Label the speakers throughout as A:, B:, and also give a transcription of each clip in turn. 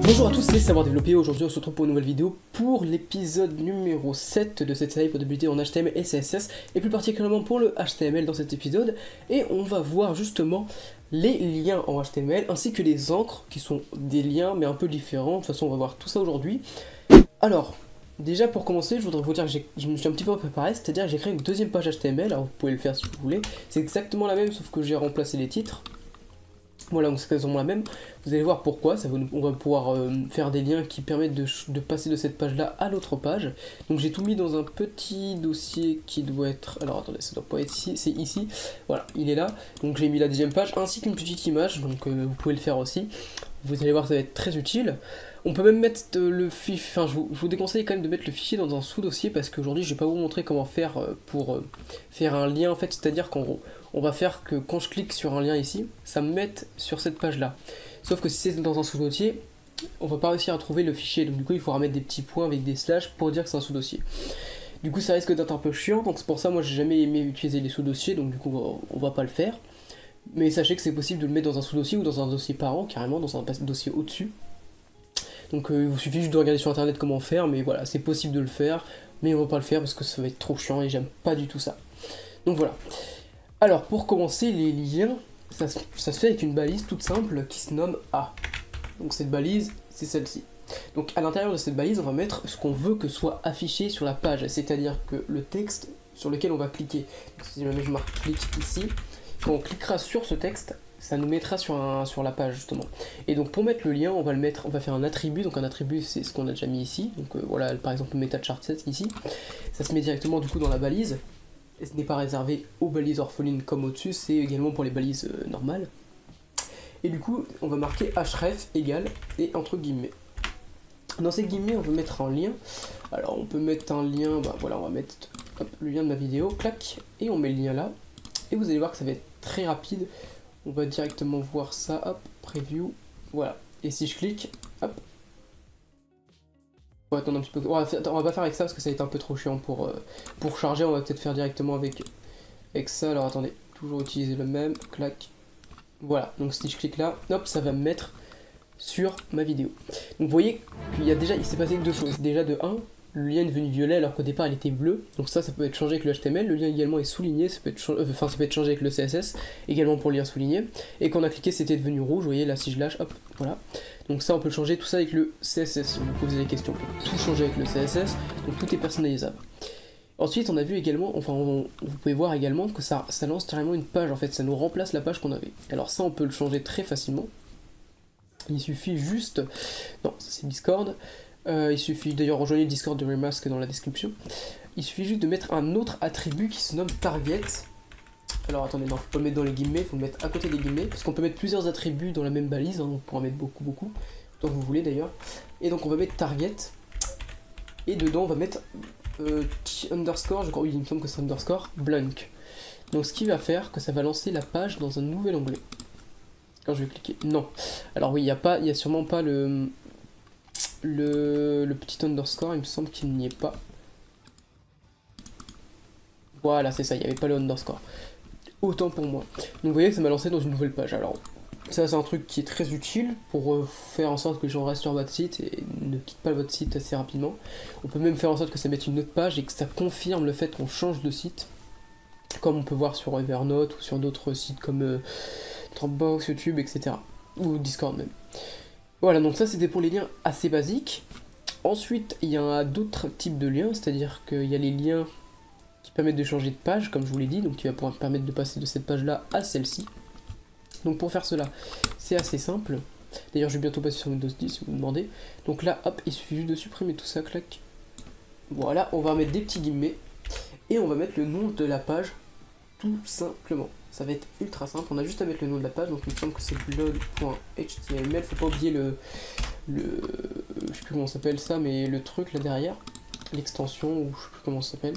A: Bonjour à tous, c'est Savoir Développer. Aujourd'hui on se retrouve pour une nouvelle vidéo pour l'épisode numéro 7 de cette série pour débuter en HTML et CSS et plus particulièrement pour le HTML dans cet épisode. Et on va voir justement les liens en HTML ainsi que les encres qui sont des liens mais un peu différents. De toute façon on va voir tout ça aujourd'hui. Alors, déjà pour commencer je voudrais vous dire que je me suis un petit peu préparé, c'est-à-dire que j'ai créé une deuxième page HTML, alors vous pouvez le faire si vous voulez. C'est exactement la même sauf que j'ai remplacé les titres. Voilà, donc c'est quasiment la même. Vous allez voir pourquoi. On va pouvoir faire des liens qui permettent de passer de cette page-là à l'autre page. Donc j'ai tout mis dans un petit dossier qui doit être... Alors attendez, ça doit pas être ici, c'est ici. Voilà, il est là. Donc j'ai mis la deuxième page ainsi qu'une petite image. Donc vous pouvez le faire aussi. Vous allez voir, ça va être très utile. On peut même mettre le fichier... Enfin, je vous déconseille quand même de mettre le fichier dans un sous-dossier parce qu'aujourd'hui, je vais pas vous montrer comment faire pour faire un lien en fait. C'est-à-dire qu'en gros, on va faire que quand je clique sur un lien ici, ça me mette sur cette page-là. Sauf que si c'est dans un sous-dossier, on va pas réussir à trouver le fichier. Donc du coup, il faudra mettre des petits points avec des slash pour dire que c'est un sous-dossier. Du coup, ça risque d'être un peu chiant. Donc c'est pour ça, moi, j'ai jamais aimé utiliser les sous-dossiers. Donc du coup, on va pas le faire. Mais sachez que c'est possible de le mettre dans un sous-dossier ou dans un dossier parent, carrément, dans un dossier au-dessus. Donc il vous suffit juste de regarder sur internet comment faire, mais voilà, c'est possible de le faire, mais on va pas le faire parce que ça va être trop chiant et j'aime pas du tout ça. Donc voilà. Alors pour commencer, les liens, ça se fait avec une balise toute simple qui se nomme A. Donc cette balise, c'est celle-ci. Donc à l'intérieur de cette balise, on va mettre ce qu'on veut que soit affiché sur la page, c'est-à-dire que le texte sur lequel on va cliquer. Donc, si jamais je marque clic ici, quand on cliquera sur ce texte, ça nous mettra sur la page justement. Et donc pour mettre le lien, on va faire un attribut. Donc un attribut, c'est ce qu'on a déjà mis ici. Donc voilà, par exemple MetaChart7 ici. Ça se met directement du coup dans la balise. Et ce n'est pas réservé aux balises orphelines comme au-dessus, c'est également pour les balises normales. Et du coup, on va marquer href égale et entre guillemets. Dans ces guillemets, on va mettre un lien. Alors on peut mettre un lien, bah voilà, on va mettre hop, le lien de ma vidéo, clac, et on met le lien là. Et vous allez voir que ça va être très rapide. On va directement voir ça, hop, preview, voilà. Et si je clique, hop. On va attendre un petit peu. On va pas faire avec ça parce que ça va être un peu trop chiant pour charger. On va peut-être faire directement avec ça. Alors attendez, toujours utiliser le même, clac. Voilà, donc si je clique là, hop, ça va me mettre sur ma vidéo. Donc vous voyez qu'il y a déjà, il s'est passé deux choses. Déjà de 1, le lien est devenu violet alors qu'au départ il était bleu, donc ça peut être changé avec le HTML, le lien également est souligné, ça peut être changé avec le CSS, également pour le lien souligné, et quand on a cliqué c'était devenu rouge, vous voyez là si je lâche, hop, voilà, donc ça on peut le changer tout ça avec le CSS, si vous me posez des questions, on peut tout changer avec le CSS, donc tout est personnalisable. Ensuite on a vu également, enfin vous pouvez voir également que ça lance carrément une page en fait, ça nous remplace la page qu'on avait, alors ça on peut le changer très facilement, il suffit juste, non ça c'est Discord, il suffit d'ailleurs rejoindre le Discord de Remask dans la description. Il suffit juste de mettre un autre attribut qui se nomme target. Alors attendez, non, faut pas le mettre dans les guillemets, il faut le mettre à côté des guillemets, parce qu'on peut mettre plusieurs attributs dans la même balise, hein, on pourra mettre beaucoup, tant que vous voulez d'ailleurs. Et donc on va mettre target, et dedans on va mettre underscore, je crois, oui il me semble que c'est underscore, blank. Donc ce qui va faire que ça va lancer la page dans un nouvel onglet. Quand je vais cliquer, non. Alors oui, il y a sûrement pas le petit underscore, il me semble qu'il n'y est pas. Voilà, c'est ça, il n'y avait pas le underscore. Autant pour moi. Donc vous voyez que ça m'a lancé dans une nouvelle page. Alors, ça c'est un truc qui est très utile pour faire en sorte que les gens restent sur votre site et ne quittent pas votre site assez rapidement. On peut même faire en sorte que ça mette une autre page et que ça confirme le fait qu'on change de site. Comme on peut voir sur Evernote ou sur d'autres sites comme Dropbox, YouTube, etc. Ou Discord même. Voilà, donc ça c'était pour les liens assez basiques. Ensuite, il y a d'autres types de liens, c'est-à-dire qu'il y a les liens qui permettent de changer de page, comme je vous l'ai dit, donc qui va pouvoir permettre de passer de cette page-là à celle-ci. Donc pour faire cela, c'est assez simple. D'ailleurs, je vais bientôt passer sur Windows 10 si vous me demandez. Donc là, hop, il suffit juste de supprimer tout ça, clac. Voilà, on va mettre des petits guillemets et on va mettre le nom de la page tout simplement. Ça va être ultra simple, on a juste à mettre le nom de la page, donc il me semble que c'est blog.html, faut pas oublier je sais plus comment ça s'appelle ça, mais le truc là derrière, l'extension, ou je sais plus comment ça s'appelle.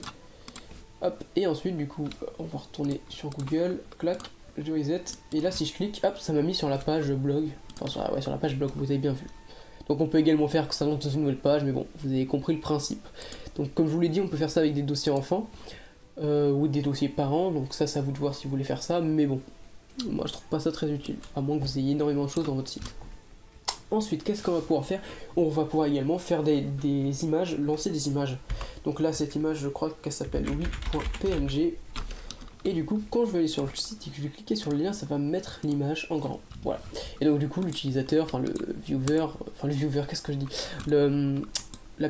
A: Hop, et ensuite du coup, on va retourner sur Google, clac, je reset, et là si je clique, hop, ça m'a mis sur la page blog, enfin sur la page blog, vous avez bien vu. Donc on peut également faire que ça lance dans une nouvelle page, mais bon, vous avez compris le principe. Donc comme je vous l'ai dit, on peut faire ça avec des dossiers enfants, ou des dossiers parents, donc ça c'est à vous de voir si vous voulez faire ça, mais bon, moi je trouve pas ça très utile, à moins que vous ayez énormément de choses dans votre site. Ensuite, qu'est-ce qu'on va pouvoir faire? On va pouvoir également faire des images, lancer des images. Donc là, cette image, je crois qu'elle s'appelle oui.png. Et du coup, quand je vais aller sur le site et que je vais cliquer sur le lien, ça va me mettre l'image en grand. Voilà. Et donc du coup, l'utilisateur, enfin le viewer, qu'est-ce que je dis? La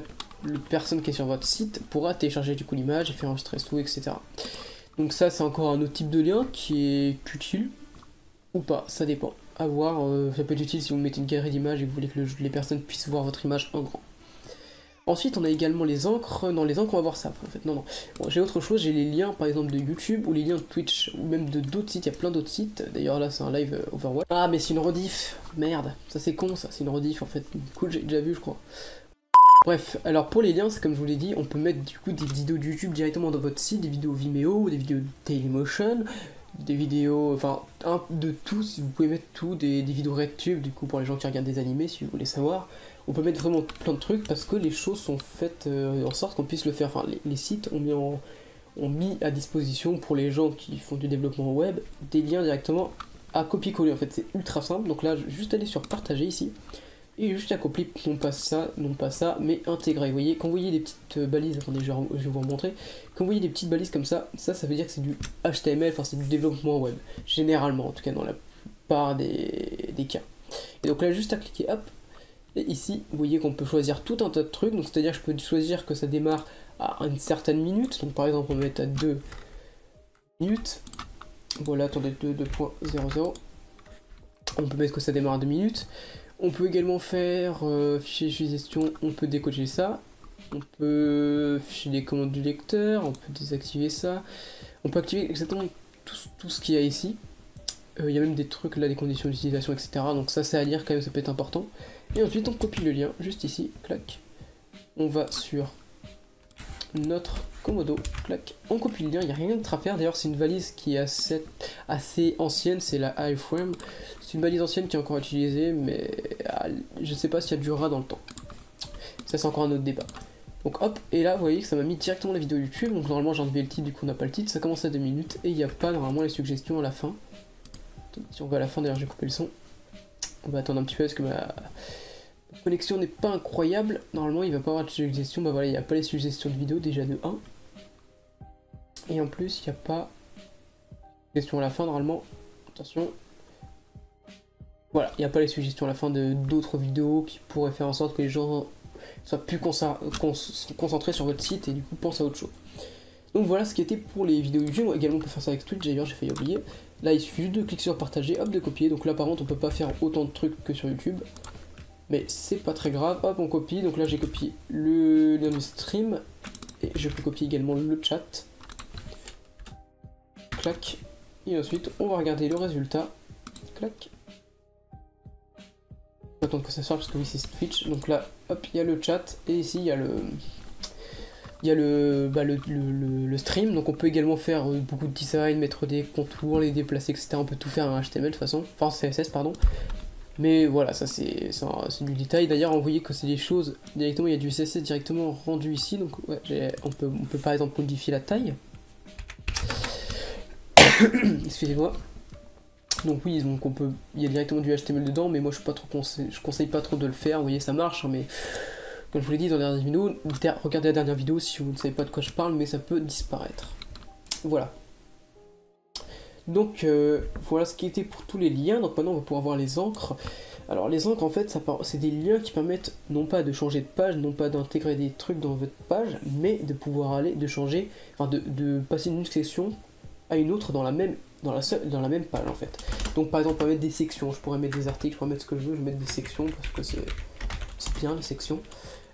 A: personne qui est sur votre site pourra télécharger du coup l'image et faire enregistrer tout, etc. Donc ça, c'est encore un autre type de lien qui est utile ou pas, ça dépend. À voir, ça peut être utile si vous mettez une galerie d'images et que vous voulez que les personnes puissent voir votre image en grand. Ensuite, on a également les encres. Non, les encres, on va voir ça en fait. Non. Bon, j'ai autre chose, j'ai les liens par exemple de YouTube ou les liens de Twitch ou même de d'autres sites. Il y a plein d'autres sites. D'ailleurs, là, c'est un live Overwatch. Ah, mais c'est une rediff. Merde, ça c'est con, ça. C'est une rediff en fait. Cool, j'ai déjà vu, je crois. Bref, alors pour les liens, c'est comme je vous l'ai dit, on peut mettre du coup des vidéos de YouTube directement dans votre site, des vidéos Vimeo, des vidéos Dailymotion, des vidéos, enfin, de tout, si vous pouvez mettre tout, des vidéos RedTube, du coup pour les gens qui regardent des animés, si vous voulez savoir. On peut mettre vraiment plein de trucs parce que les choses sont faites en sorte qu'on puisse le faire. Enfin, les sites ont mis à disposition pour les gens qui font du développement web des liens directement à copier-coller. En fait, c'est ultra simple. Donc là, juste aller sur partager ici et juste à copier, non pas ça, mais intégrer. Vous voyez, quand vous voyez des petites balises, attendez, je vais vous remontrer. Quand vous voyez des petites balises comme ça veut dire que c'est du HTML, enfin c'est du développement web. Généralement, en tout cas dans la plupart des cas. Et donc là, juste à cliquer, hop. Et ici, vous voyez qu'on peut choisir tout un tas de trucs, donc c'est-à-dire que je peux choisir que ça démarre à une certaine minute, donc par exemple on va mettre à 2 minutes, voilà, attendez, 2.00, on peut mettre que ça démarre à 2 minutes, on peut également faire fichier d'utilisation, on peut décocher ça, on peut fichier les commandes du lecteur, on peut désactiver ça, on peut activer exactement tout ce qu'il y a ici. Il y a même des trucs là, des conditions d'utilisation, etc. Donc ça c'est à lire quand même, ça peut être important. Et ensuite on copie le lien, juste ici, clac. On va sur notre Komodo, clac. On copie le lien, il n'y a rien d'autre à faire. D'ailleurs c'est une valise qui est assez ancienne, c'est la iFrame. C'est une valise ancienne qui est encore utilisée, mais je sais pas si elle durera dans le temps. Ça c'est encore un autre débat. Donc hop, et là vous voyez que ça m'a mis directement la vidéo YouTube. Donc normalement j'ai enlevé le titre, du coup on n'a pas le titre. Ça commence à 2 minutes et il n'y a pas normalement les suggestions à la fin. Si on va à la fin, d'ailleurs j'ai coupé le son. On va attendre un petit peu parce que ma connexion n'est pas incroyable. Normalement il va pas avoir de suggestions. Bah voilà, il n'y a pas les suggestions de vidéo déjà de 1. Et en plus il n'y a pas de suggestions à la fin normalement. Attention. Voilà, il n'y a pas les suggestions à la fin de d'autres vidéos qui pourraient faire en sorte que les gens soient plus concentrés sur votre site et du coup pensent à autre chose. Donc voilà ce qui était pour les vidéos YouTube. Également on peut faire ça avec Twitch, d'ailleurs j'ai failli oublier. Là il suffit juste de cliquer sur partager, hop, de copier. Donc là par contre on peut pas faire autant de trucs que sur YouTube. Mais c'est pas très grave, hop on copie. Donc là j'ai copié le stream. Et je peux copier également le chat. Clac. Et ensuite on va regarder le résultat. Clac. On va attendre que ça sorte parce que oui c'est Twitch. Donc là hop il y a le chat. Et ici il y a le stream, donc on peut également faire beaucoup de design, mettre des contours, les déplacer, etc. On peut tout faire en HTML de toute façon, enfin CSS pardon. Mais voilà, ça c'est du détail. D'ailleurs, on voyait que c'est des choses directement, il y a du CSS directement rendu ici, donc ouais, on peut par exemple modifier la taille. Excusez-moi. Donc oui, donc il y a directement du HTML dedans, mais moi je conseille pas trop de le faire. Vous voyez, ça marche, hein, mais comme je vous l'ai dit dans la dernière vidéo, regardez la dernière vidéo si vous ne savez pas de quoi je parle, mais ça peut disparaître. Voilà. Donc voilà ce qui était pour tous les liens. Donc maintenant on va pouvoir voir les encres. Alors les encres en fait c'est des liens qui permettent non pas de changer de page, non pas d'intégrer des trucs dans votre page, mais de pouvoir de passer d'une section à une autre dans la même page en fait. Donc par exemple on peut mettre des sections, je pourrais mettre des articles, je pourrais mettre ce que je veux, je vais mettre des sections parce que c'est bien les sections.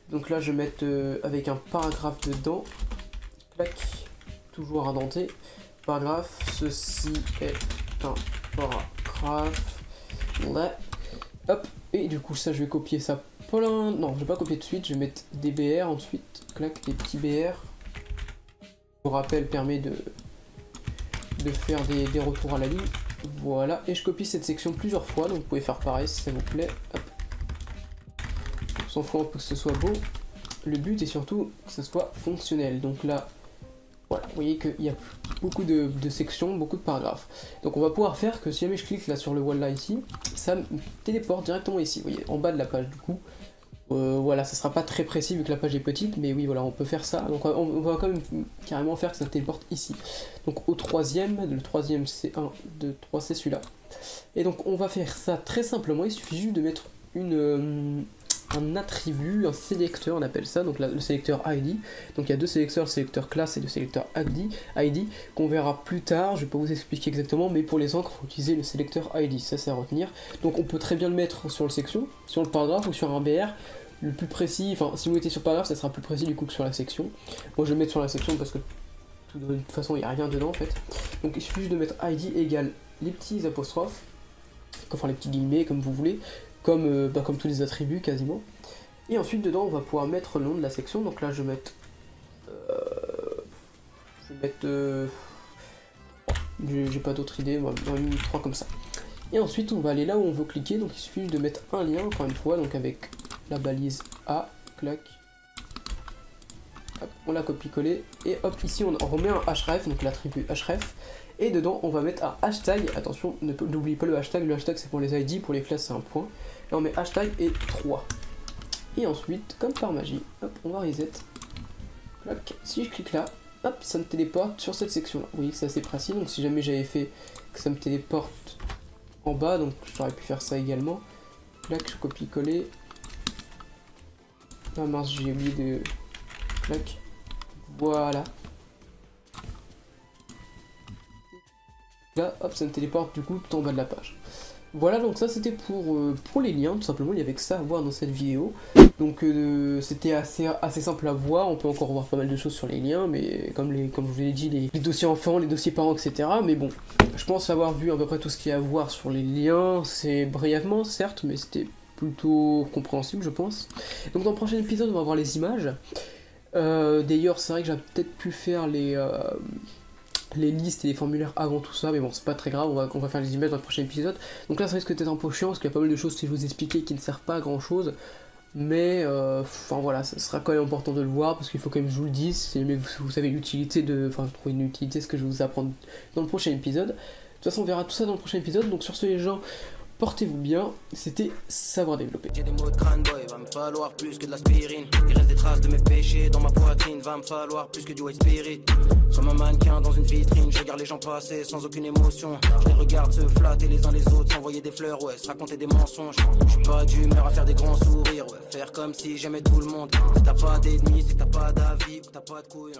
A: Donc là je vais mettre avec un paragraphe dedans, clac, toujours indenté, paragraphe, ceci est un paragraphe, là, hop, et du coup ça je vais copier ça, non je vais pas copier de suite, je vais mettre des BR ensuite, clac, des petits BR, je vous rappelle permet de faire des retours à la ligne, voilà, et je copie cette section plusieurs fois, donc vous pouvez faire pareil si ça vous plaît, hop. On s'en fout un peu que ce soit beau, le but est surtout que ce soit fonctionnel. Donc là, Voilà, vous voyez qu'il y a beaucoup de sections, beaucoup de paragraphes. Donc on va pouvoir faire que si jamais je clique là sur le voilà ici, ça me téléporte directement ici, vous voyez, en bas de la page du coup. Voilà, ça sera pas très précis vu que la page est petite, mais oui, voilà, on peut faire ça. Donc on va quand même carrément faire que ça téléporte ici. Donc au troisième, le troisième c'est 1, 2, 3, c'est celui-là. Et donc on va faire ça très simplement, il suffit juste de mettre un attribut, un sélecteur on appelle ça, donc là, le sélecteur ID. Donc il y a deux sélecteurs, le sélecteur classe et le sélecteur ID qu'on verra plus tard, je vais pas vous expliquer exactement, mais pour les encres, il faut utiliser le sélecteur ID, ça c'est à retenir. Donc on peut très bien le mettre sur le section, sur le paragraphe ou sur un BR. Le plus précis, enfin si vous mettez sur paragraphe ça sera plus précis du coup que sur la section. Moi je vais le mettre sur la section parce que de toute façon il n'y a rien dedans en fait. Donc il suffit juste de mettre ID égale les petits apostrophes, enfin les petits guillemets comme vous voulez, comme tous les attributs quasiment. Et ensuite dedans on va pouvoir mettre le nom de la section, donc là je vais mettre... j'ai pas d'autre idée, on va mettre 3 comme ça. Et ensuite on va aller là où on veut cliquer, donc il suffit de mettre un lien encore une fois, donc avec la balise A, clac, hop, on la copie-coller, et hop, ici on remet un href, donc l'attribut href, et dedans on va mettre un hashtag, attention, n'oubliez pas le hashtag c'est pour les ID, pour les classes c'est un point, et on met hashtag et 3. Et ensuite, comme par magie, hop, on va reset, clac, si je clique là, hop, ça me téléporte sur cette section là, vous voyez que c'est assez précis, donc si jamais j'avais fait que ça me téléporte en bas, donc j'aurais pu faire ça également, clac, je copie-coller. Ah mince, j'ai oublié de... Clac. Voilà. Là, hop, ça me téléporte du coup tout en bas de la page. Voilà, donc ça c'était pour les liens, tout simplement, il y avait que ça à voir dans cette vidéo. Donc c'était assez simple à voir, on peut encore voir pas mal de choses sur les liens, mais comme je vous l'ai dit, les dossiers enfants, les dossiers parents, etc. Mais bon, je pense avoir vu à peu près tout ce qu'il y a à voir sur les liens, c'est brièvement, certes, mais c'était plutôt compréhensible je pense. Donc dans le prochain épisode on va voir les images. D'ailleurs c'est vrai que j'aurais peut-être pu faire les listes et les formulaires avant tout ça, mais bon c'est pas très grave, on va faire les images dans le prochain épisode. Donc là ça risque d'être un peu chiant parce qu'il y a pas mal de choses que je vous expliquais qui ne servent pas à grand chose. Mais enfin voilà, ça sera quand même important de le voir parce qu'il faut quand même que je vous le dise, si vous savez l'utilité de... Enfin je trouve une utilité ce que je vais vous apprendre dans le prochain épisode. De toute façon on verra tout ça dans le prochain épisode, donc sur ce les gens, portez-vous bien, c'était Savoir Développer.
B: J'ai des mots de crâne boy, va me falloir plus que de l'aspirine. Il reste des traces de mes péchés dans ma poitrine, va me falloir plus que du white spirit. Comme un mannequin dans une vitrine, je regarde les gens passer sans aucune émotion. Je les regarde se flatter les uns les autres, s'envoyer des fleurs, ouais, se raconter des mensonges. Je suis pas d'humeur à faire des grands sourires, ouais, faire comme si j'aimais tout le monde. Si t'as pas d'ennemis, c'est que t'as pas d'avis, ou t'as pas de couilles.